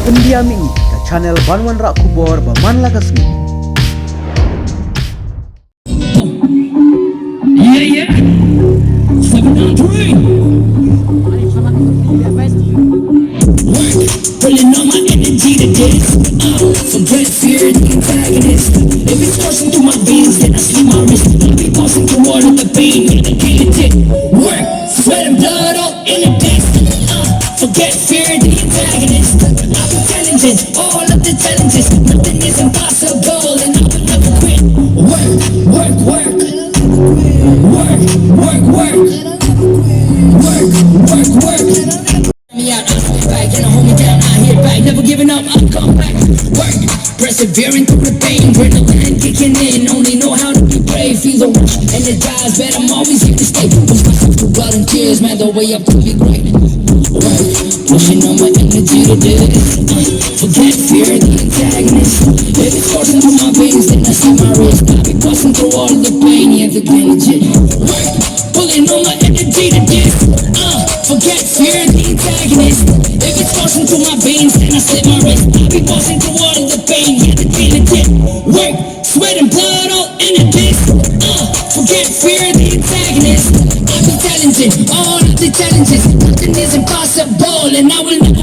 Pendiam ini ke channel Banwan Rak Kubor Baman Lagasmi. Yeah, yeah. 793. Work, pulling on my energy to this. Forget fear, the antagonist. If it's coursing through my veins, then I sleep my wrist. I'll be passing through all of the pain, yeah, the legit. Work, sweat and blood all in a disc. Forget fear, the antagonist. I'll be challenging all of the challenges. Nothing is impossible, and I will never quit. Work, work, work. Work, work, work. Work, work, work. Me out, I stay back, and I hold me down, I hit back. Never giving up, I'll come back. Work, persevering through the pain. Adrenaline kicking in, only know how to be brave. Feel the rush, energized, but I'm always here to stay. Push myself through blood and tears, man, the way up to be great. Work, pushing on my energy to this. Forget fear, the antagonist. If it's coursing through my veins, then I see my wrist. I'll be passing through all of the pain, yeah, the legit. Work, pulling on my energy to this. Forget fear, the antagonist. If it's coursing through my veins, then I slit my wrist. I'll be passing through all of the pain, yeah, the legit. Work, sweat and blood all in a disc. Forget fear, the antagonist. I'll be challenging all of the challenges. Nothing is impossible, and I will never